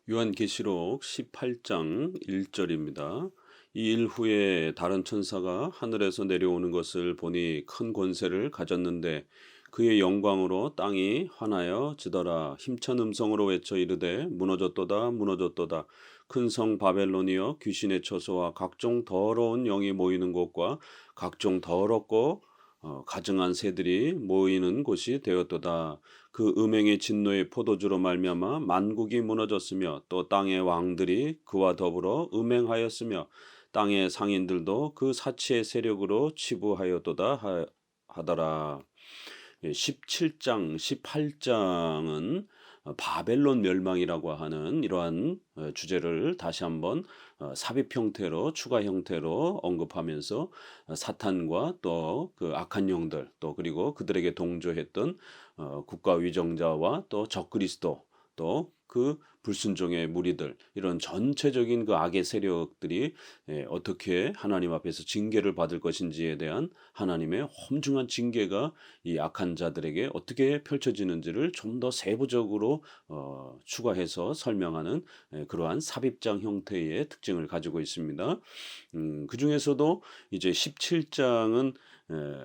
요한계시록 18장 1절입니다. 이 일 후에 다른 천사가 하늘에서 내려오는 것을 보니 큰 권세를 가졌는데 그의 영광으로 땅이 환하여 지더라. 힘찬 음성으로 외쳐 이르되 무너졌도다 무너졌도다. 큰 성 바벨론이여 귀신의 처소와 각종 더러운 영이 모이는 곳과 각종 더럽고 가증한 새들이 모이는 곳이 되었도다. 그 음행의 진노의 포도주로 말미암아 만국이 무너졌으며 또 땅의 왕들이 그와 더불어 음행하였으며 땅의 상인들도 그 사치의 세력으로 치부하였도다 하더라. 17장, 18장은 바벨론 멸망이라고 하는 이러한 주제를 다시 한번 삽입 형태로 추가 형태로 언급하면서 사탄과 또 그 악한 영들 또 그리고 그들에게 동조했던 국가 위정자와 또 적그리스도 또 그 불순종의 무리들 이런 전체적인 그 악의 세력들이 어떻게 하나님 앞에서 징계를 받을 것인지에 대한 하나님의 험중한 징계가 이 악한 자들에게 어떻게 펼쳐지는지를 좀 더 세부적으로 추가해서 설명하는 그러한 삽입장 형태의 특징을 가지고 있습니다. 그 중에서도 이제 17장은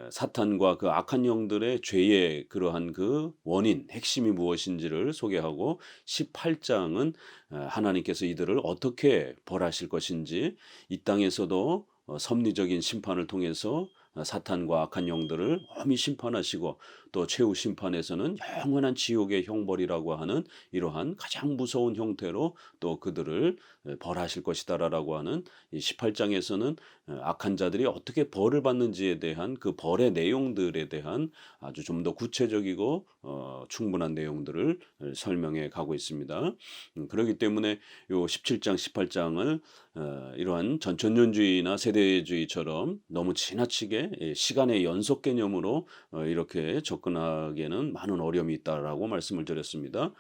사탄과 그 악한 영들의 죄의 그러한 그 원인, 핵심이 무엇인지를 소개하고 18장은 하나님께서 이들을 어떻게 벌하실 것인지 이 땅에서도 섭리적인 심판을 통해서 사탄과 악한 영들을 엄히 심판하시고 또 최후 심판에서는 영원한 지옥의 형벌이라고 하는 이러한 가장 무서운 형태로 또 그들을 벌하실 것이다라고 하는 이 18장에서는 악한 자들이 어떻게 벌을 받는지에 대한 그 벌의 내용들에 대한 아주 좀 더 구체적이고 충분한 내용들을 설명해 가고 있습니다. 그렇기 때문에 요 17장, 18장을 이러한 전천년주의나 세대주의처럼 너무 지나치게 시간의 연속 개념으로 이렇게 접근하기에는 많은 어려움이 있다라고 말씀을 드렸습니다.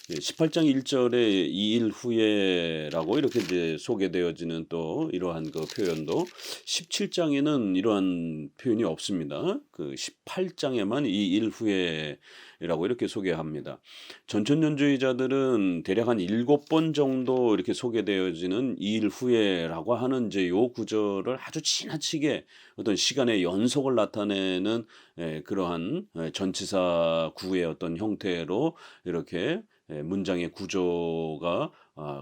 18장 1절에 이 일 후에라고 이렇게 이제 소개되어지는 또 이러한 그 표현도 17장에는 이러한 표현이 없습니다. 그 18장에만 이 일 후에라고 이렇게 소개합니다. 전천년주의자들은 대략 한 7번 정도 이렇게 소개되어지는 이 일 후에라고 하는 이제 요 구절을 아주 지나치게 어떤 시간의 연속을 나타내는 그러한 전치사 구의 어떤 형태로 이렇게 문장의 구조가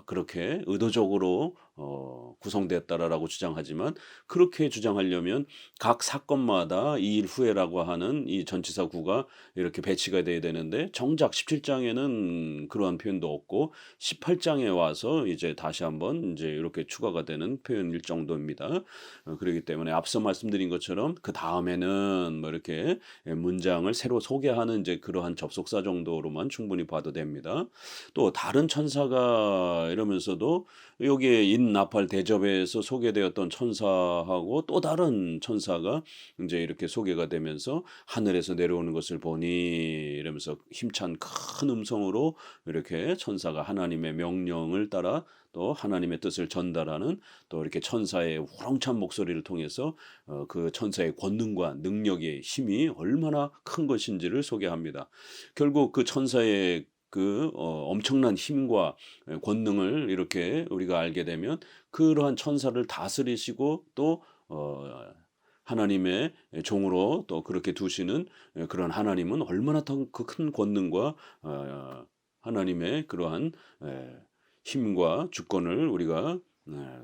그렇게 의도적으로 구성됐다라고 주장하지만 그렇게 주장하려면 각 사건마다 이 일 후에라고 하는 이 전치사 구가 이렇게 배치가 돼야 되는데 정작 17장에는 그러한 표현도 없고 18장에 와서 이제 다시 한번 이제 이렇게 추가가 되는 표현일 정도입니다. 그렇기 때문에 앞서 말씀드린 것처럼 그 다음에는 뭐 이렇게 문장을 새로 소개하는 이제 그러한 접속사 정도로만 충분히 봐도 됩니다. 또 다른 천사가 이러면서도 여기에 인나팔 대접에서 소개되었던 천사하고 또 다른 천사가 이제 이렇게 소개가 되면서 하늘에서 내려오는 것을 보니 이러면서 힘찬 큰 음성으로 이렇게 천사가 하나님의 명령을 따라 또 하나님의 뜻을 전달하는 또 이렇게 천사의 우렁찬 목소리를 통해서 그 천사의 권능과 능력의 힘이 얼마나 큰 것인지를 소개합니다. 결국 그 천사의 그 엄청난 힘과 권능을 이렇게 우리가 알게 되면 그러한 천사를 다스리시고 또 하나님의 종으로 또 그렇게 두시는 그런 하나님은 얼마나 더 그 큰 권능과 하나님의 그러한 힘과 주권을 우리가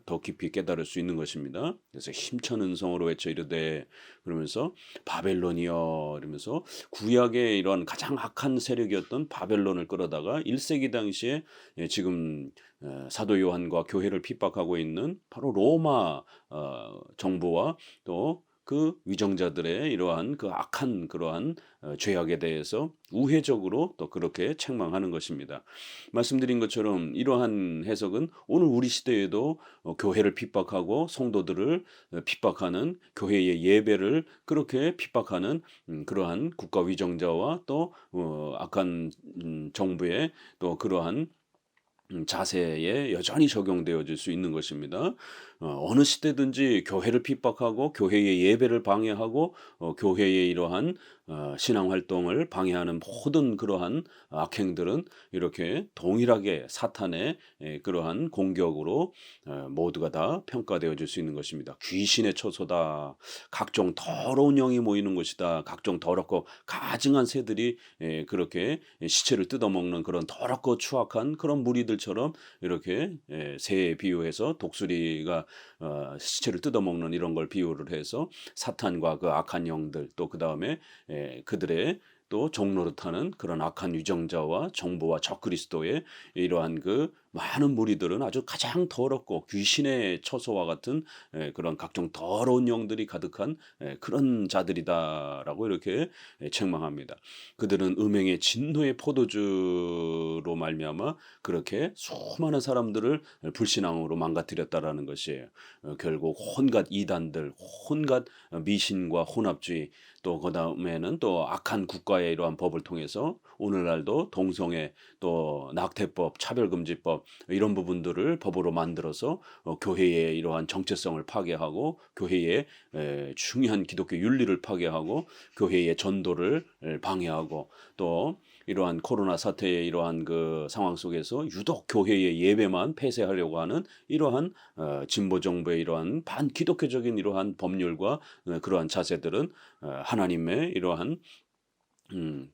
더 깊이 깨달을 수 있는 것입니다. 그래서 힘찬 음성으로 외쳐 이르되 그러면서 바벨론이여 이러면서 구약의 이러한 가장 악한 세력이었던 바벨론을 끌어다가 1세기 당시에 지금 사도 요한과 교회를 핍박하고 있는 바로 로마 정부와 또 그 위정자들의 이러한 그 악한 그러한 죄악에 대해서 우회적으로 또 그렇게 책망하는 것입니다. 말씀드린 것처럼 이러한 해석은 오늘 우리 시대에도 교회를 핍박하고 성도들을 핍박하는 교회의 예배를 그렇게 핍박하는 그러한 국가 위정자와 또 악한 정부의 또 그러한 자세에 여전히 적용되어질 수 있는 것입니다. 어느 시대든지 교회를 핍박하고 교회의 예배를 방해하고 교회의 이러한 신앙 활동을 방해하는 모든 그러한 악행들은 이렇게 동일하게 사탄의 그러한 공격으로 모두가 다 평가되어질 수 있는 것입니다. 귀신의 처소다. 각종 더러운 영이 모이는 곳이다. 각종 더럽고 가증한 새들이 그렇게 시체를 뜯어먹는 그런 더럽고 추악한 그런 무리들처럼 이렇게 새에 비유해서 독수리가 시체를 뜯어먹는 이런 걸 비유를 해서 사탄과 그 악한 영들 또 그다음에 그들의 또 종노릇하는 그런 악한 유정자와 정보와 적그리스도의 이러한 그 많은 무리들은 아주 가장 더럽고 귀신의 처소와 같은 그런 각종 더러운 영들이 가득한 그런 자들이다라고 이렇게 책망합니다. 그들은 음행의 진노의 포도주로 말미암아 그렇게 수많은 사람들을 불신앙으로 망가뜨렸다라는 것이에요. 결국 온갖 이단들, 온갖 미신과 혼합주의, 또 그다음에는 또 악한 국가의 이러한 법을 통해서 오늘날도 동성애, 또 낙태법, 차별금지법 이런 부분들을 법으로 만들어서 교회의 이러한 정체성을 파괴하고 교회의 중요한 기독교 윤리를 파괴하고 교회의 전도를 방해하고 또 이러한 코로나 사태의 이러한 그 상황 속에서 유독 교회의 예배만 폐쇄하려고 하는 이러한 진보 정부의 이러한 반기독교적인 이러한 법률과 그러한 자세들은 하나님의 이러한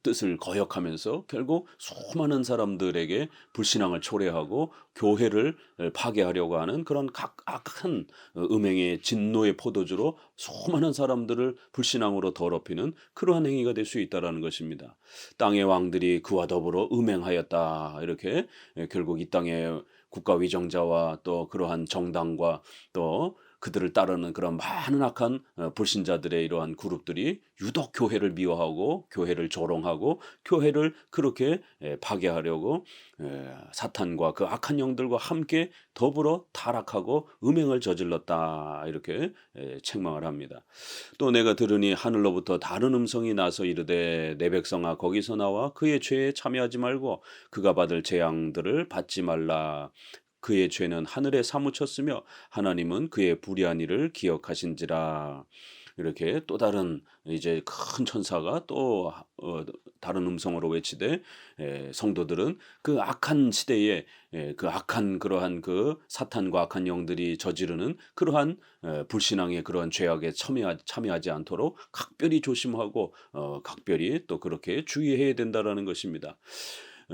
뜻을 거역하면서 결국 수많은 사람들에게 불신앙을 초래하고 교회를 파괴하려고 하는 그런 악한 음행의 진노의 포도주로 수많은 사람들을 불신앙으로 더럽히는 그러한 행위가 될 수 있다라는 것입니다. 땅의 왕들이 그와 더불어 음행하였다. 이렇게 결국 이 땅의 국가 위정자와 또 그러한 정당과 또 그들을 따르는 그런 많은 악한 불신자들의 이러한 그룹들이 유독 교회를 미워하고 교회를 조롱하고 교회를 그렇게 파괴하려고 사탄과 그 악한 영들과 함께 더불어 타락하고 음행을 저질렀다 이렇게 책망을 합니다. 또 내가 들으니 하늘로부터 다른 음성이 나서 이르되 내 백성아 거기서 나와 그의 죄에 참여하지 말고 그가 받을 재앙들을 받지 말라. 그의 죄는 하늘에 사무쳤으며 하나님은 그의 불의한 일을 기억하신지라. 이렇게 또 다른 이제 큰 천사가 또 다른 음성으로 외치되 성도들은 그 악한 시대에 그 악한 그러한 그 사탄과 악한 영들이 저지르는 그러한 불신앙의 그러한 죄악에 참여하지 않도록 각별히 조심하고 각별히 또 그렇게 주의해야 된다라는 것입니다.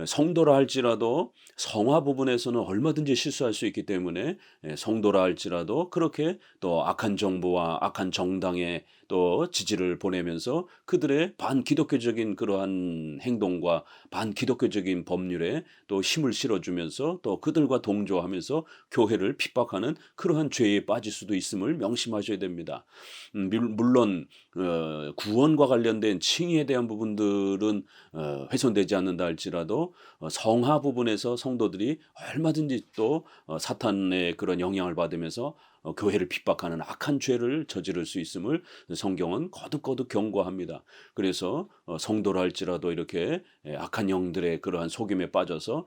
성도라 할지라도 성화 부분에서는 얼마든지 실수할 수 있기 때문에 성도라 할지라도 그렇게 또 악한 정부와 악한 정당에 또 지지를 보내면서 그들의 반기독교적인 그러한 행동과 반기독교적인 법률에 또 힘을 실어주면서 또 그들과 동조하면서 교회를 핍박하는 그러한 죄에 빠질 수도 있음을 명심하셔야 됩니다. 물론 구원과 관련된 칭의에 대한 부분들은 훼손되지 않는다 할지라도 성화 부분에서 성도들이 얼마든지 또 사탄의 그런 영향을 받으면서 교회를 핍박하는 악한 죄를 저지를 수 있음을 성경은 거듭거듭 경고합니다. 그래서 성도라 할지라도 이렇게 악한 영들의 그러한 속임에 빠져서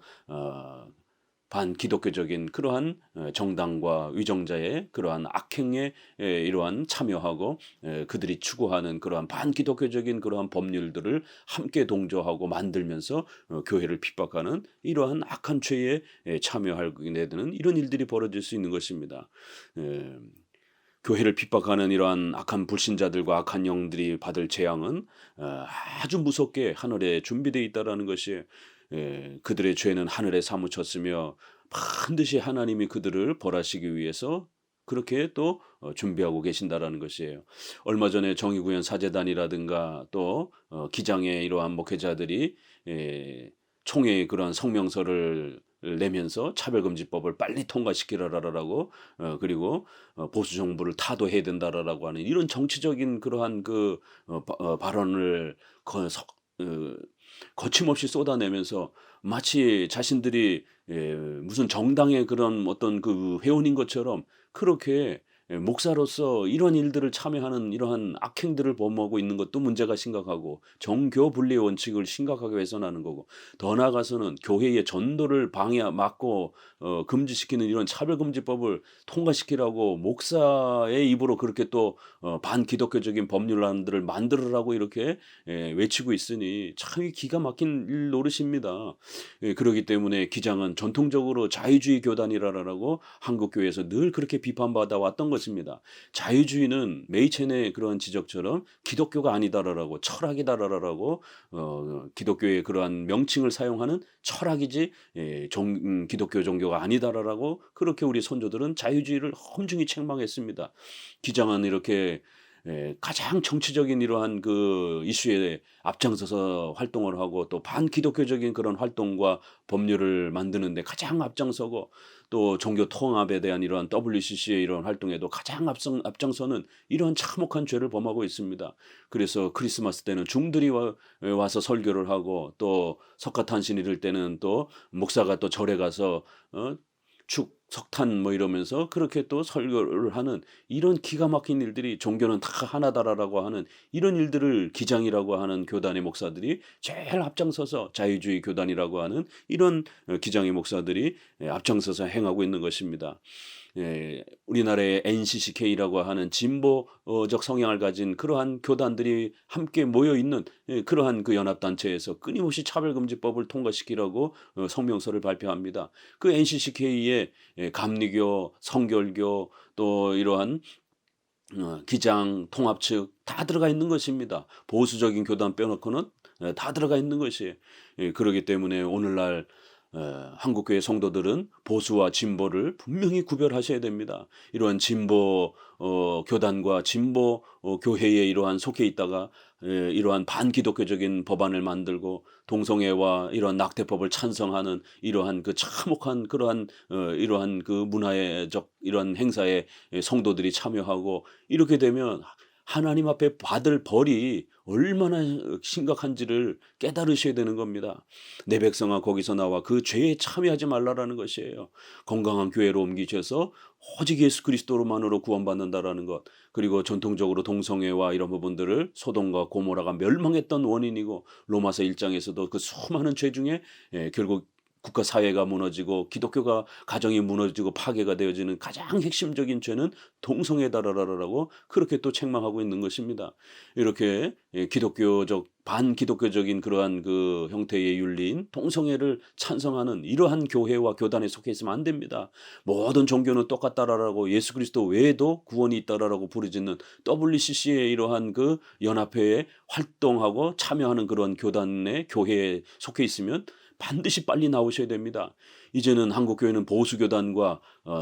반기독교적인 그러한 정당과 위정자의 그러한 악행에 이러한 참여하고 그들이 추구하는 그러한 반기독교적인 그러한 법률들을 함께 동조하고 만들면서 교회를 핍박하는 이러한 악한 죄에 참여하게 되는 이런 일들이 벌어질 수 있는 것입니다. 교회를 핍박하는 이러한 악한 불신자들과 악한 영들이 받을 재앙은 아주 무섭게 하늘에 준비되어 있다라는 것이 그들의 죄는 하늘에 사무쳤으며 반드시 하나님이 그들을 벌하시기 위해서 그렇게 또 준비하고 계신다라는 것이에요. 얼마 전에 정의구현 사제단이라든가 또 기장의 이러한 목회자들이 총회의 그러한 성명서를 내면서 차별금지법을 빨리 통과시키라라고 그리고 보수 정부를 타도해야 된다라고 하는 이런 정치적인 그러한 그 발언을 거침없이 쏟아내면서 마치 자신들이 무슨 정당의 그런 어떤 그 회원인 것처럼 그렇게 목사로서 이런 일들을 참여하는 이러한 악행들을 범하고 있는 것도 문제가 심각하고 정교 분리의 원칙을 심각하게 훼손하는 거고 더 나아가서는 교회의 전도를 막고 금지시키는 이런 차별금지법을 통과시키라고 목사의 입으로 그렇게 또 반기독교적인 법률안들을 만들으라고 이렇게 외치고 있으니 참 기가 막힌 일 노릇입니다. 그렇기 때문에 기장은 전통적으로 자유주의 교단이라고 한국교회에서 늘 그렇게 비판받아 왔던 것입니다. 자유주의는 메이첸의 그런 지적처럼 기독교가 아니다라고 철학이다라고 기독교의 그러한 명칭을 사용하는 철학이지 기독교 종교가 아니다라고 그렇게 우리 선조들은 자유주의를 험중히 책망했습니다. 기장은 이렇게 가장 정치적인 이러한 그 이슈에 앞장서서 활동을 하고 또 반기독교적인 그런 활동과 법률을 만드는데 가장 앞장서고 또 종교 통합에 대한 이러한 WCC의 이런 활동에도 가장 앞장서는 이러한 참혹한 죄를 범하고 있습니다. 그래서 크리스마스 때는 중들이 와서 설교를 하고 또 석가탄신 이럴 때는 또 목사가 또 절에 가서 석탄 뭐 이러면서 그렇게 또 설교를 하는 이런 기가 막힌 일들이 종교는 다 하나다라고 하는 이런 일들을 기장이라고 하는 교단의 목사들이 제일 앞장서서 자유주의 교단이라고 하는 이런 기장의 목사들이 앞장서서 행하고 있는 것입니다. 우리나라의 NCCK라고 하는 진보적 성향을 가진 그러한 교단들이 함께 모여 있는 그러한 그 연합단체에서 끊임없이 차별금지법을 통과시키라고 성명서를 발표합니다. 그 NCCK에 감리교, 성결교 또 이러한 기장, 통합 측 다 들어가 있는 것입니다. 보수적인 교단 빼놓고는 다 들어가 있는 것이에요. 그렇기 때문에 오늘날 한국교회 성도들은 보수와 진보를 분명히 구별하셔야 됩니다. 이러한 진보 교단과 진보 교회에 이러한 속해 있다가 이러한 반기독교적인 법안을 만들고 동성애와 이러한 낙태법을 찬성하는 이러한 그 참혹한 그러한 이러한 그 문화적 이러한 행사에 성도들이 참여하고 이렇게 되면 하나님 앞에 받을 벌이 얼마나 심각한지를 깨달으셔야 되는 겁니다. 내 백성아 거기서 나와 그 죄에 참여하지 말라라는 것이에요. 건강한 교회로 옮기셔서 오직 예수 그리스도로만으로 구원받는다라는 것. 그리고 전통적으로 동성애와 이런 부분들을 소돔과 고모라가 멸망했던 원인이고 로마서 1장에서도 그 수많은 죄 중에 결국 국가 사회가 무너지고 기독교가 가정이 무너지고 파괴가 되어지는 가장 핵심적인 죄는 동성애다라고 그렇게 또 책망하고 있는 것입니다. 이렇게 기독교적 반기독교적인 그러한 그 형태의 윤리인 동성애를 찬성하는 이러한 교회와 교단에 속해 있으면 안 됩니다. 모든 종교는 똑같다라고 예수 그리스도 외에도 구원이 있다라고 부르짖는 WCC의 이러한 그 연합회에 활동하고 참여하는 그런 교단의 교회에 속해 있으면 반드시 빨리 나오셔야 됩니다. 이제는 한국교회는 보수교단과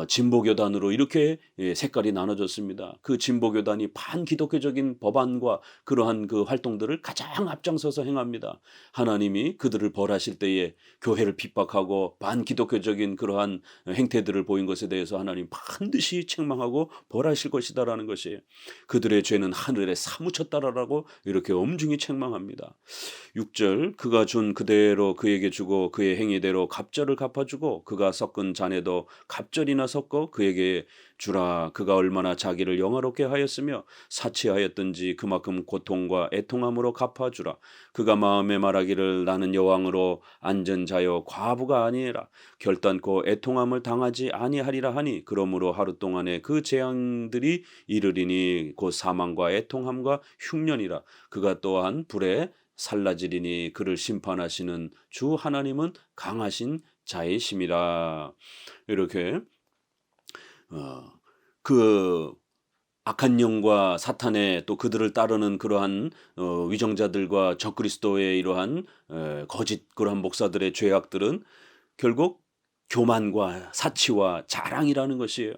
진보교단으로 이렇게 색깔이 나눠졌습니다. 그 진보교단이 반기독교적인 법안과 그러한 그 활동들을 가장 앞장서서 행합니다. 하나님이 그들을 벌하실 때에 교회를 핍박하고 반기독교적인 그러한 행태들을 보인 것에 대해서 하나님 반드시 책망하고 벌하실 것이다라는 것이 그들의 죄는 하늘에 사무쳤다라고 이렇게 엄중히 책망합니다. 6절 그가 준 그대로 그에게 주고 그의 행위대로 갑절을 갚아주고 그가 섞은 잔에도 갑절이나 섞어 그에게 주라. 그가 얼마나 자기를 영화롭게 하였으며 사치하였든지 그만큼 고통과 애통함으로 갚아주라. 그가 마음에 말하기를 나는 여왕으로 앉은 자여 과부가 아니라 결단코 애통함을 당하지 아니하리라 하니 그러므로 하루 동안에 그 재앙들이 이르리니 곧 사망과 애통함과 흉년이라. 그가 또한 불에 살라지리니 그를 심판하시는 주 하나님은 강하신 자이심이라. 이렇게 그 악한 영과 사탄의 또 그들을 따르는 그러한 위정자들과 적그리스도의 이러한 거짓 그러한 목사들의 죄악들은 결국 교만과 사치와 자랑이라는 것이에요.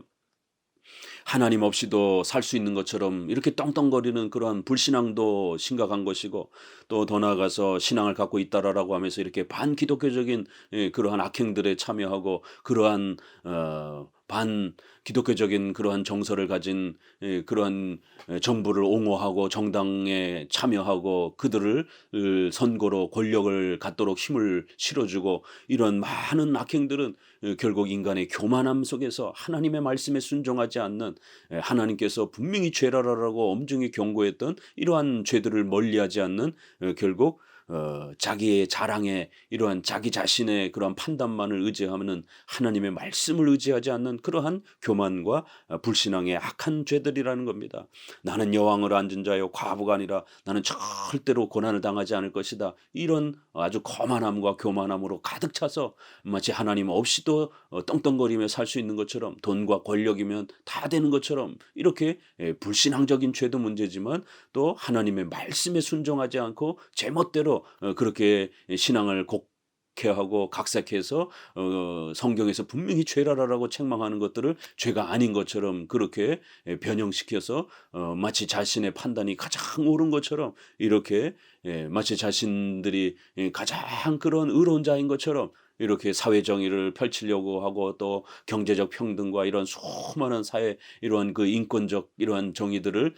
하나님 없이도 살 수 있는 것처럼 이렇게 떵떵거리는 그러한 불신앙도 심각한 것이고 또 더 나아가서 신앙을 갖고 있다라고 하면서 이렇게 반기독교적인 그러한 악행들에 참여하고 그러한 기독교적인 그러한 정서를 가진 그러한 정부를 옹호하고 정당에 참여하고 그들을 선거로 권력을 갖도록 힘을 실어주고 이런 많은 악행들은 결국 인간의 교만함 속에서 하나님의 말씀에 순종하지 않는 하나님께서 분명히 죄라라고 엄중히 경고했던 이러한 죄들을 멀리하지 않는 결국 자기의 자랑에 이러한 자기 자신의 그러한 판단만을 의지하는 하나님의 말씀을 의지하지 않는 그러한 교만과 불신앙의 악한 죄들이라는 겁니다. 나는 여왕을 앉은 자요 과부가 아니라 나는 절대로 고난을 당하지 않을 것이다. 이런 아주 거만함과 교만함으로 가득 차서 마치 하나님 없이도 떵떵거리며 살 수 있는 것처럼 돈과 권력이면 다 되는 것처럼 이렇게 불신앙적인 죄도 문제지만 또 하나님의 말씀에 순종하지 않고 제멋대로 그렇게 신앙을 곡해하고 각색해서 성경에서 분명히 죄라라고 책망하는 것들을 죄가 아닌 것처럼 그렇게 변형시켜서 마치 자신의 판단이 가장 옳은 것처럼 이렇게 마치 자신들이 가장 그런 의로운 자인 것처럼 이렇게 사회 정의를 펼치려고 하고 또 경제적 평등과 이런 수많은 사회 이러한 그 인권적 이러한 정의들을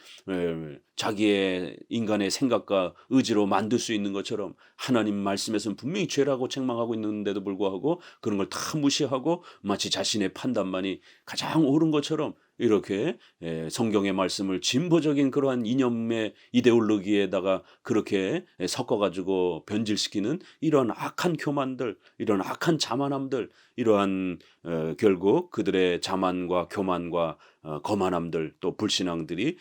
자기의 인간의 생각과 의지로 만들 수 있는 것처럼 하나님 말씀에서는 분명히 죄라고 책망하고 있는데도 불구하고 그런 걸 다 무시하고 마치 자신의 판단만이 가장 옳은 것처럼 이렇게 성경의 말씀을 진보적인 그러한 이념의 이데올로기에다가 그렇게 섞어가지고 변질시키는 이런 악한 교만들, 이런 악한 자만함들, 이러한 결국 그들의 자만과 교만과 거만함들 또 불신앙들이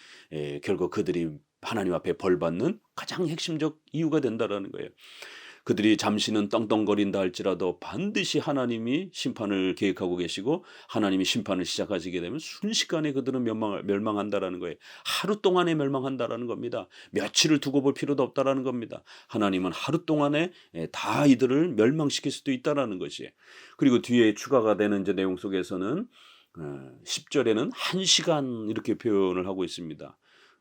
결국 그들이 하나님 앞에 벌받는 가장 핵심적 이유가 된다라는 거예요. 그들이 잠시는 떵떵거린다 할지라도 반드시 하나님이 심판을 계획하고 계시고 하나님이 심판을 시작하시게 되면 순식간에 그들은 멸망한다라는 거예요. 하루 동안에 멸망한다라는 겁니다. 며칠을 두고 볼 필요도 없다라는 겁니다. 하나님은 하루 동안에 다 이들을 멸망시킬 수도 있다라는 것이에요. 그리고 뒤에 추가가 되는 이제 내용 속에서는 10절에는 1시간 이렇게 표현을 하고 있습니다.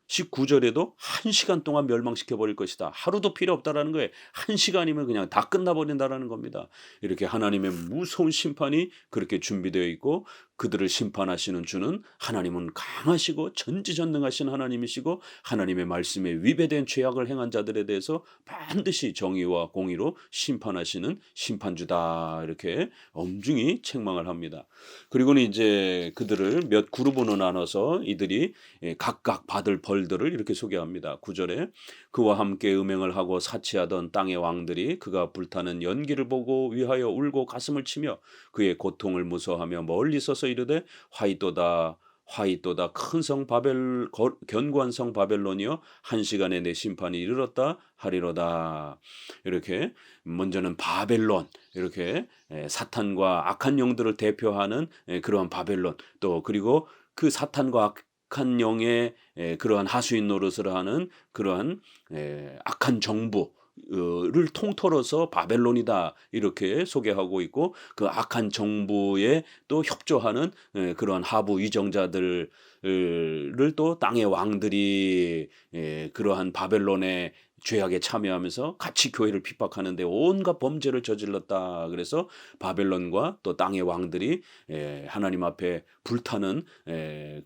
19절에도 1시간 동안 멸망시켜버릴 것이다. 하루도 필요 없다라는 거예요. 1시간이면 그냥 다 끝나버린다라는 겁니다. 이렇게 하나님의 무서운 심판이 그렇게 준비되어 있고 그들을 심판하시는 주는 하나님은 강하시고 전지전능하신 하나님이시고 하나님의 말씀에 위배된 죄악을 행한 자들에 대해서 반드시 정의와 공의로 심판하시는 심판주다. 이렇게 엄중히 책망을 합니다. 그리고는 이제 그들을 몇 그룹으로 나눠서 이들이 각각 받을 벌들을 이렇게 소개합니다. 9절에 그와 함께 음행을 하고 사치하던 땅의 왕들이 그가 불타는 연기를 보고 위하여 울고 가슴을 치며 그의 고통을 무서워하며 멀리 서서 이르되 화이또다 화이또다 큰 성 바벨 견고한 성 바벨론이여 한 시간에 내 심판이 이르렀다 하리로다. 이렇게 먼저는 바벨론 이렇게 사탄과 악한 영들을 대표하는 그러한 바벨론 또 그리고 그 사탄과 악한 영의 그러한 하수인 노릇을 하는 그러한 악한 정부 를 통틀어서 바벨론이다 이렇게 소개하고 있고 그 악한 정부에 또 협조하는 그러한 하부 위정자들을 또 땅의 왕들이 그러한 바벨론의 죄악에 참여하면서 같이 교회를 핍박하는데 온갖 범죄를 저질렀다. 그래서 바벨론과 또 땅의 왕들이 하나님 앞에 불타는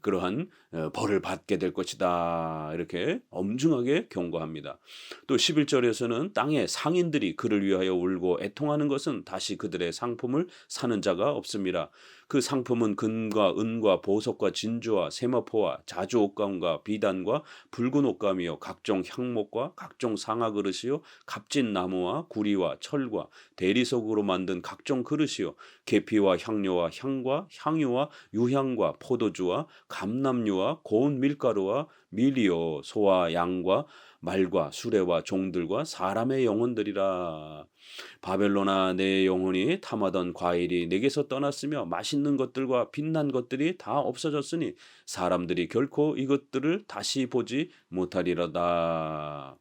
그러한 벌을 받게 될 것이다. 이렇게 엄중하게 경고합니다. 또 11절에서는 땅의 상인들이 그를 위하여 울고 애통하는 것은 다시 그들의 상품을 사는 자가 없습니다. 그 상품은 금과 은과 보석과 진주와 세마포와 자주 옷감과 비단과 붉은 옷감이요 각종 향목과 각종 상아 그릇이요 값진 나무와 구리와 철과 대리석으로 만든 각종 그릇이요 계피와 향료와 향과 향유와 유향과 포도주와 감람류와 고운 밀가루와 밀이요 소와 양과 말과 수레와 종들과 사람의 영혼들이라. 바벨론아 내 영혼이 탐하던 과일이 내게서 떠났으며 맛있는 것들과 빛난 것들이 다 없어졌으니 사람들이 결코 이것들을 다시 보지 못하리로다.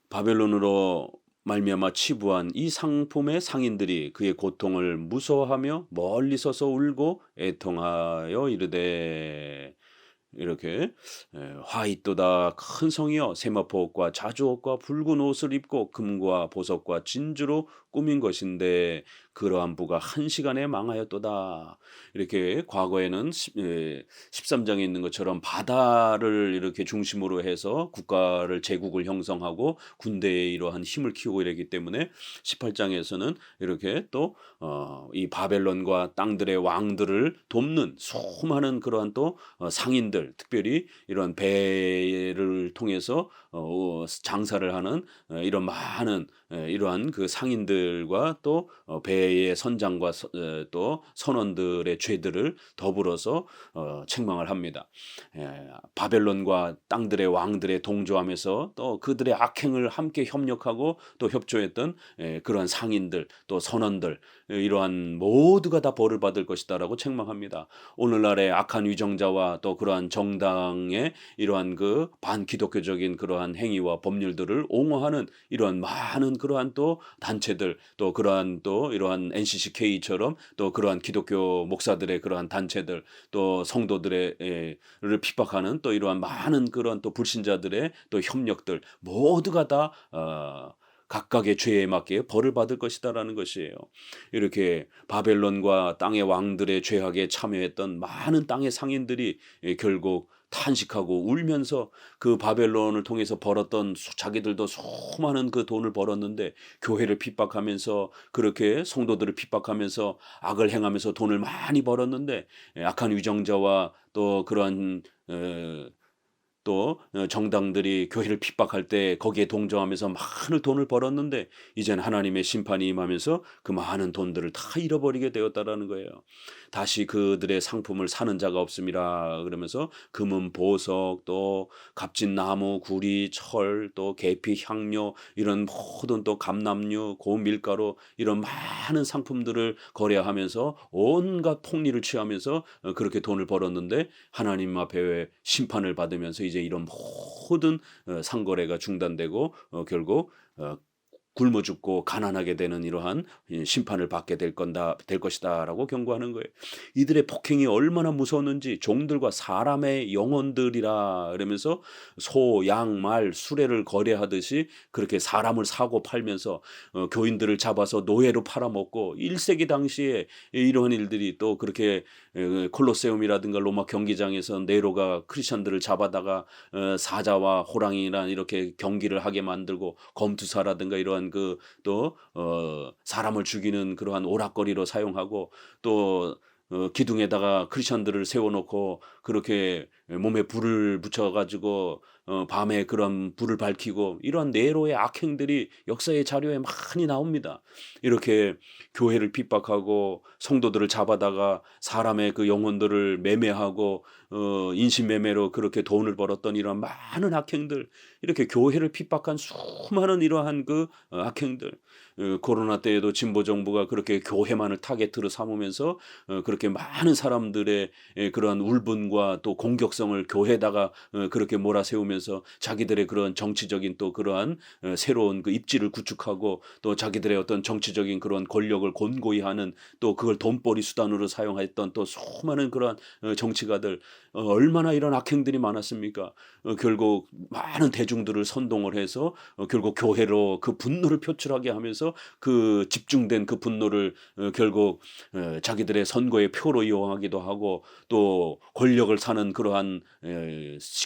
바벨론으로 말미암아 치부한 이 상품의 상인들이 그의 고통을 무서워하며 멀리 서서 울고 애통하여 이르되 이렇게 화이또다 큰 성이여 세마포 옷과 자주옷과 붉은 옷을 입고 금과 보석과 진주로 꾸민 것인데 그러한 부가 한 시간에 망하였도다. 이렇게 과거에는 13장에 있는 것처럼 바다를 이렇게 중심으로 해서 국가를 제국을 형성하고 군대의 이러한 힘을 키우고 이러기 때문에 18장에서는 이렇게 또 이 바벨론과 땅들의 왕들을 돕는 수많은 그러한 또 상인들, 특별히 이런 배를 통해서 장사를 하는 이런 많은 이러한 그 상인들과 또 배의 선장과 또 선원들의 죄들을 더불어서 책망을 합니다. 바벨론과 땅들의 왕들의 동조하면서 또 그들의 악행을 함께 협력하고 또 협조했던 그러한 상인들 또 선원들 이러한 모두가 다 벌을 받을 것이다라고 책망합니다. 오늘날의 악한 위정자와 또 그러한 정당의 이러한 그 반기독교적인 그러한 행위와 법률들을 옹호하는 이러한 많은 그러한 또 단체들 또 그러한 또 이러한 NCCK처럼 또 그러한 기독교 목사들의 그러한 단체들 또 성도들의 를 핍박하는 또 이러한 많은 그러한 또 불신자들의 또 협력들 모두가 다 각각의 죄에 맞게 벌을 받을 것이다라는 것이에요. 이렇게 바벨론과 땅의 왕들의 죄악에 참여했던 많은 땅의 상인들이 결국 탄식하고 울면서 그 바벨론을 통해서 벌었던 자기들도 수많은 그 돈을 벌었는데 교회를 핍박하면서 그렇게 성도들을 핍박하면서 악을 행하면서 돈을 많이 벌었는데 악한 위정자와 또 그러한 또 정당들이 교회를 핍박할 때 거기에 동조하면서 많은 돈을 벌었는데 이제는 하나님의 심판이 임하면서 그 많은 돈들을 다 잃어버리게 되었다라는 거예요. 다시 그들의 상품을 사는 자가 없음이라 그러면서 금은 보석 또 값진 나무 구리 철 또 계피 향료 이런 모든 또 감람류 고운 밀가루 이런 많은 상품들을 거래하면서 온갖 폭리를 취하면서 그렇게 돈을 벌었는데 하나님 앞에 심판을 받으면서 이제 이런 모든 상거래가 중단되고 결국 굶어 죽고 가난하게 되는 이러한 심판을 받게 될 것이다라고 경고하는 거예요. 이들의 폭행이 얼마나 무서웠는지 종들과 사람의 영혼들이라 그러면서 소, 양, 말, 수레를 거래하듯이 그렇게 사람을 사고 팔면서 교인들을 잡아서 노예로 팔아먹고 1세기 당시에 이러한 일들이 또 그렇게 콜로세움이라든가 로마 경기장에서 네로가 크리스천들을 잡아다가 사자와 호랑이랑 이렇게 경기를 하게 만들고 검투사라든가 이러한 그 또 사람을 죽이는 그러한 오락거리로 사용하고 또 기둥에다가 크리스천들을 세워놓고 그렇게 몸에 불을 붙여가지고 밤에 그런 불을 밝히고 이러한 네로의 악행들이 역사의 자료에 많이 나옵니다. 이렇게 교회를 핍박하고 성도들을 잡아다가 사람의 그 영혼들을 매매하고 인신매매로 그렇게 돈을 벌었던 이러한 많은 악행들 이렇게 교회를 핍박한 수많은 이러한 그 악행들 코로나 때에도 진보 정부가 그렇게 교회만을 타겟으로 삼으면서 그렇게 많은 사람들의 그러한 울분과 또 공격성을 교회에다가 그렇게 몰아세우면서 자기들의 그런 정치적인 또 그러한 새로운 그 입지를 구축하고 또 자기들의 어떤 정치적인 그런 권력을 곤고히 하는 또 그걸 돈벌이 수단으로 사용했던 또 수많은 그러한 정치가들 얼마나 이런 악행들이 많았습니까? 결국 많은 대중들을 선동을 해서 결국 교회로 그 분노를 표출하게 하면서 그 집중된 그 분노를 결국 자기들의 선거의 표로 이용하기도 하고 또 권력을 사는 그러한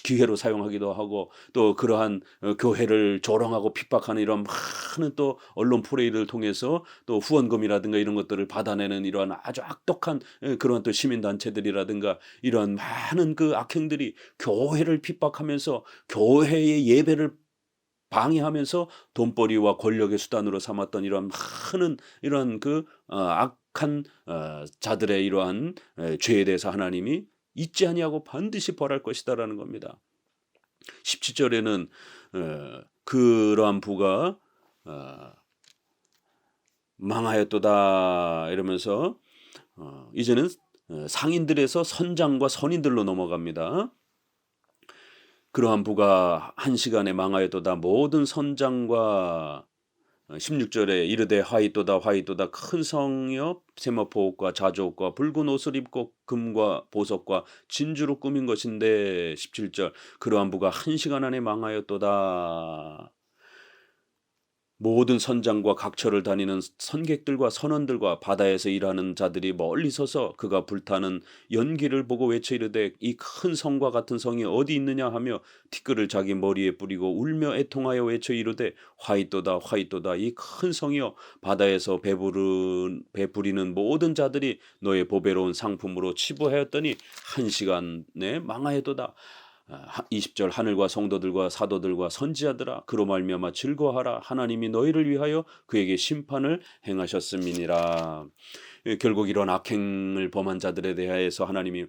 기회로 사용하기도 하고 또 그러한 교회를 조롱하고 핍박하는 이런 많은 또 언론 프레이를 통해서 또 후원금이라든가 이런 것들을 받아내는 이러한 아주 악독한 그러한 또 시민단체들이라든가 이러한 많은 그 악행들이 교회를 핍박하면서 교회의 예배를 방해하면서 돈벌이와 권력의 수단으로 삼았던 이런 많은 이런 그 악한 자들의 이러한 죄에 대해서 하나님이 잊지 아니하고 반드시 벌할 것이다라는 겁니다. 17절에는 그러한 부가 망하였도다 이러면서 이제는 상인들에서 선장과 선인들로 넘어갑니다. 그러한 부가 한 시간에 망하였도다 모든 선장과 16절에 이르되 화이또다 화이또다 큰 성이여 세마포옷과 자주옷과 붉은 옷을 입고 금과 보석과 진주로 꾸민 것인데 17절 그러한 부가 1시간 안에 망하였도다. 모든 선장과 각처를 다니는 선객들과 선원들과 바다에서 일하는 자들이 멀리 서서 그가 불타는 연기를 보고 외쳐 이르되 이 큰 성과 같은 성이 어디 있느냐 하며 티끌을 자기 머리에 뿌리고 울며 애통하여 외쳐 이르되 화이또다 화이또다 이 큰 성이여 바다에서 배부리는 모든 자들이 너의 보배로운 상품으로 치부하였더니 1시간에 망하였도다. 20절 하늘과 성도들과 사도들과 선지자들아 그로 말미암아 즐거워하라 하나님이 너희를 위하여 그에게 심판을 행하셨음이니라. 결국 이런 악행을 범한 자들에 대하여서 하나님이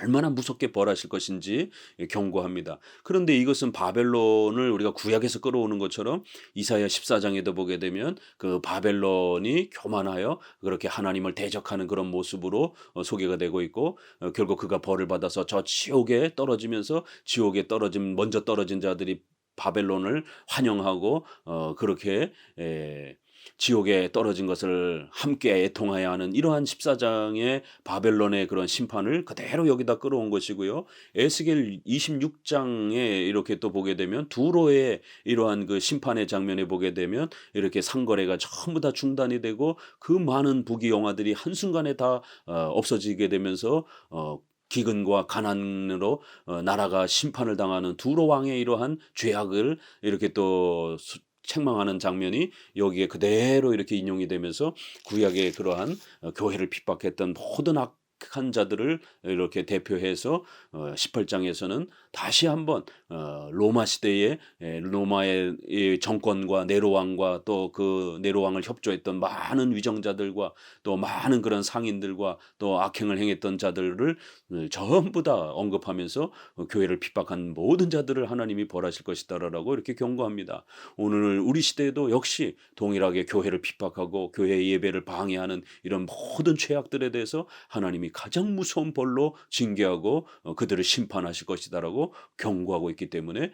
얼마나 무섭게 벌하실 것인지 경고합니다. 그런데 이것은 바벨론을 우리가 구약에서 끌어오는 것처럼 이사야 14장에도 보게 되면 그 바벨론이 교만하여 그렇게 하나님을 대적하는 그런 모습으로 소개가 되고 있고 결국 그가 벌을 받아서 저 지옥에 떨어지면서 지옥에 먼저 떨어진 자들이 바벨론을 환영하고 그렇게 지옥에 떨어진 것을 함께 애통하여 하는 이러한 14장의 바벨론의 그런 심판을 그대로 여기다 끌어온 것이고요. 에스겔 26장에 이렇게 또 보게 되면 두로의 이러한 그 심판의 장면에 보게 되면 이렇게 상거래가 전부 다 중단이 되고 그 많은 부귀영화들이 한순간에 다 없어지게 되면서 기근과 가난으로 나라가 심판을 당하는 두로 왕의 이러한 죄악을 이렇게 또 책망하는 장면이 여기에 그대로 이렇게 인용이 되면서 구약의 그러한 교회를 핍박했던 모든 악한 자들을 이렇게 대표해서 18장에서는 다시 한번 로마 시대의 로마의 이 정권과 네로 왕과 또 그 네로 왕을 협조했던 많은 위정자들과 또 많은 그런 상인들과 또 악행을 행했던 자들을 전부 다 언급하면서 교회를 핍박한 모든 자들을 하나님이 벌하실 것이다라고 이렇게 경고합니다. 오늘 우리 시대에도 역시 동일하게 교회를 핍박하고 교회 예배를 방해하는 이런 모든 죄악들에 대해서 하나님이 가장 무서운 벌로 징계하고 그들을 심판하실 것이다라고 경고하고 있기 때문에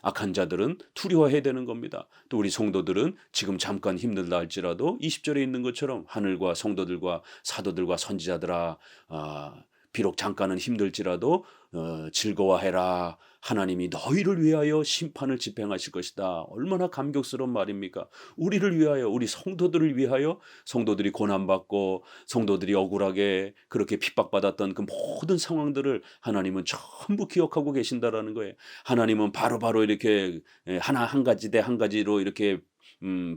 악한 자들은 두려워해야 되는 겁니다. 또 우리 성도들은 지금 잠깐 힘들다 할지라도 20절에 있는 것처럼 하늘과 성도들과 사도들과 선지자들아 비록 잠깐은 힘들지라도 즐거워해라. 하나님이 너희를 위하여 심판을 집행하실 것이다. 얼마나 감격스러운 말입니까? 우리를 위하여 우리 성도들을 위하여 성도들이 고난받고 성도들이 억울하게 그렇게 핍박받았던 그 모든 상황들을 하나님은 전부 기억하고 계신다라는 거예요. 하나님은 바로바로 이렇게 한 가지 대 한 가지로 이렇게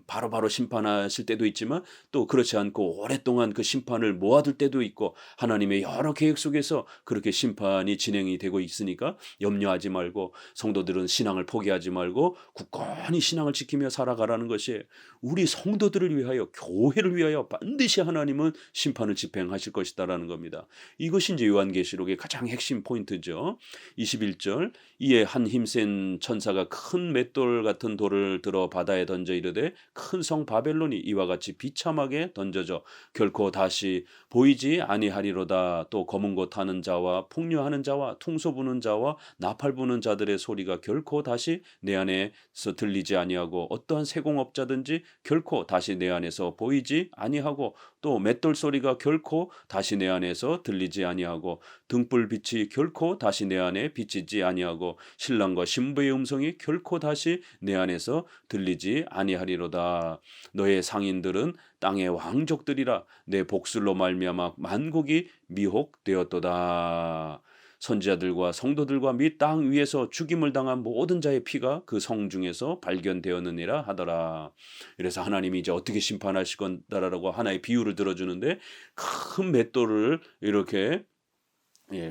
바로바로 심판하실 때도 있지만 또 그렇지 않고 오랫동안 그 심판을 모아둘 때도 있고 하나님의 여러 계획 속에서 그렇게 심판이 진행이 되고 있으니까 염려하지 말고 성도들은 신앙을 포기하지 말고 굳건히 신앙을 지키며 살아가라는 것이 우리 성도들을 위하여 교회를 위하여 반드시 하나님은 심판을 집행하실 것이다라는 겁니다. 이것이 이제 요한계시록의 가장 핵심 포인트죠. 21절 이에 한 힘센 천사가 큰 맷돌 같은 돌을 들어 바다에 던져 이르되 큰 성 바벨론이 이와 같이 비참하게 던져져 결코 다시 보이지 아니하리로다. 또 검은 것 타는 자와 풍류하는 자와 퉁소 부는 자와 나팔 부는 자들의 소리가 결코 다시 내 안에서 들리지 아니하고 어떠한 세공업자든지 결코 다시 내 안에서 보이지 아니하고 또 맷돌 소리가 결코 다시 내 안에서 들리지 아니하고 등불 빛이 결코 다시 내 안에 비치지 아니하고 신랑과 신부의 음성이 결코 다시 내 안에서 들리지 아니하리로다. 너의 상인들은 땅의 왕족들이라 내 복술로 말미암아 만국이 미혹되었도다. 선지자들과 성도들과 및 땅 위에서 죽임을 당한 모든 자의 피가 그 성 중에서 발견되었느니라 하더라. 그래서 하나님이 이제 어떻게 심판하실 건다라고 하나의 비유를 들어주는데 큰 맷돌을 이렇게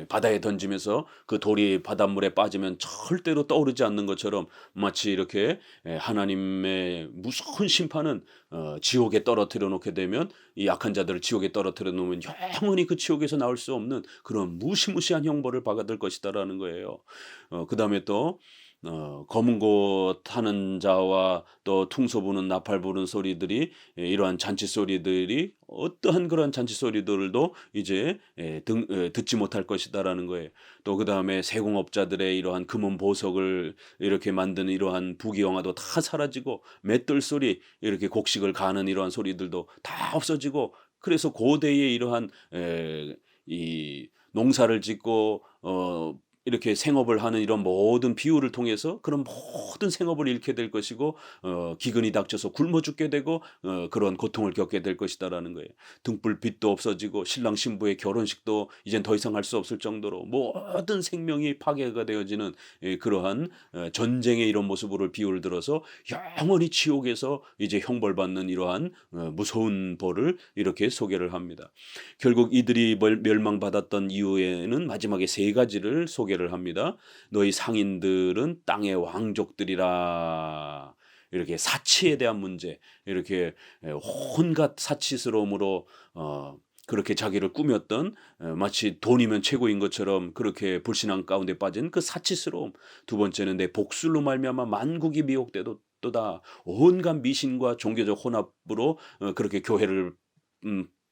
바다에 던지면서 그 돌이 바닷물에 빠지면 절대로 떠오르지 않는 것처럼 마치 이렇게 하나님의 무서운 심판은 지옥에 떨어뜨려 놓게 되면 이 악한 자들을 지옥에 떨어뜨려 놓으면 영원히 그 지옥에서 나올 수 없는 그런 무시무시한 형벌을 받을 것이다라는 거예요. 그 다음에 또 검은 곳 타는 자와 또 퉁소 부는 나팔 부는 소리들이 이러한 잔치 소리들이 어떠한 그런 잔치 소리들도 이제 듣지 못할 것이다라는 거예요. 또 그다음에 세공업자들의 이러한 금은 보석을 이렇게 만드는 이러한 부귀영화도 다 사라지고 맷돌 소리 이렇게 곡식을 가는 이러한 소리들도 다 없어지고 그래서 고대의 이러한 이 농사를 짓고 이렇게 생업을 하는 이런 모든 비유를 통해서 그런 모든 생업을 잃게 될 것이고 기근이 닥쳐서 굶어 죽게 되고 그런 고통을 겪게 될 것이다라는 거예요. 등불빛도 없어지고 신랑 신부의 결혼식도 이젠 더 이상 할 수 없을 정도로 모든 생명이 파괴가 되어지는 그러한 전쟁의 이런 모습으로 비유를 들어서 영원히 지옥에서 이제 형벌받는 이러한 무서운 벌을 이렇게 소개를 합니다. 결국 이들이 멸망받았던 이후에는 마지막에 세 가지를 소개를 합니다. 너희 상인들은 땅의 왕족들이라. 이렇게 사치에 대한 문제, 이렇게 온갖 사치스러움으로 그렇게 자기를 꾸몄던 마치 돈이면 최고인 것처럼 그렇게 불신앙 가운데 빠진 그 사치스러움. 두 번째는 내 복술로 말미암아 만국이 미혹되도다. 온갖 미신과 종교적 혼합으로 그렇게 교회를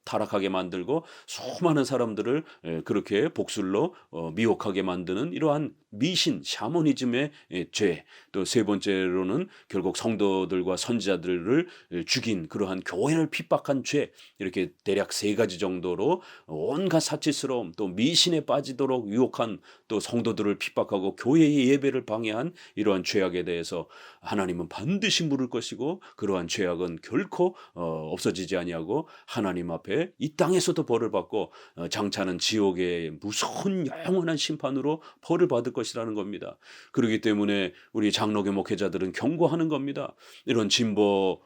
타락하게 만들고 수많은 사람들을 그렇게 복술로 미혹하게 만드는 이러한 미신, 샤머니즘의 죄. 또 세 번째로는 결국 성도들과 선지자들을 죽인 그러한 교회를 핍박한 죄. 이렇게 대략 세 가지 정도로 온갖 사치스러움 또 미신에 빠지도록 유혹한 또 성도들을 핍박하고 교회의 예배를 방해한 이러한 죄악에 대해서 하나님은 반드시 물을 것이고 그러한 죄악은 결코 없어지지 아니하고 하나님 앞에 이 땅에서도 벌을 받고 장차는 지옥의 무서운 영원한 심판으로 벌을 받을 것이라는 겁니다. 그렇기 때문에 우리 장로교 목회자들은 경고하는 겁니다. 이런 진보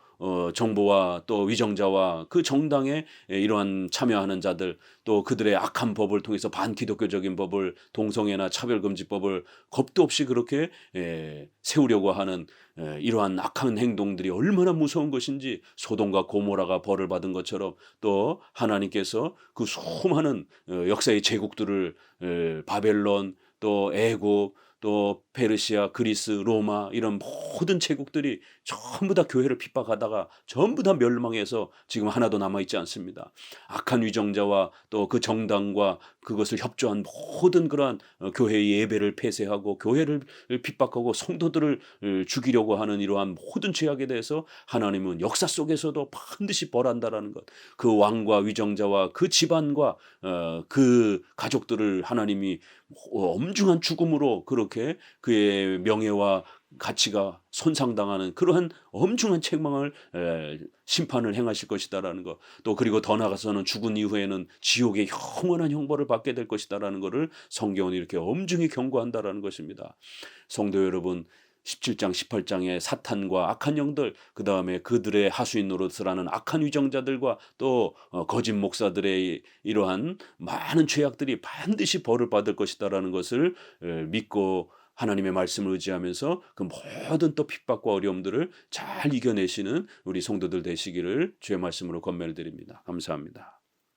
정보와 또 위정자와 그 정당에 이러한 참여하는 자들 또 그들의 악한 법을 통해서 반기독교적인 법을 동성애나 차별금지법을 겁도 없이 그렇게 세우려고 하는 이러한 악한 행동들이 얼마나 무서운 것인지 소돔과 고모라가 벌을 받은 것처럼 또 하나님께서 그 수많은 역사의 제국들을 바벨론 또 애국 또 페르시아, 그리스, 로마 이런 모든 제국들이 전부 다 교회를 핍박하다가 전부 다 멸망해서 지금 하나도 남아있지 않습니다. 악한 위정자와 또 그 정당과 그것을 협조한 모든 그러한 교회의 예배를 폐쇄하고 교회를 핍박하고 성도들을 죽이려고 하는 이러한 모든 죄악에 대해서 하나님은 역사 속에서도 반드시 벌한다라는 것. 그 왕과 위정자와 그 집안과 그 가족들을 하나님이 엄중한 죽음으로 그렇게 그의 명예와 가치가 손상당하는 그러한 엄중한 책망을 심판을 행하실 것이다라는 것. 또 그리고 더 나아가서는 죽은 이후에는 지옥의 영원한 형벌을 받게 될 것이다라는 것을 성경은 이렇게 엄중히 경고한다라는 것입니다. 성도 여러분 17장 18장의 사탄과 악한 영들 그다음에 그들의 하수인 노릇을 하는 악한 위정자들과 또 거짓 목사들의 이러한 많은 죄악들이 반드시 벌을 받을 것이다라는 것을 믿고 하나님의 말씀을 의지하면서 그 모든 또 핍박과 어려움들을 잘 이겨내시는 우리 성도들 되시기를 주의 말씀으로 권면을 드립니다. 감사합니다.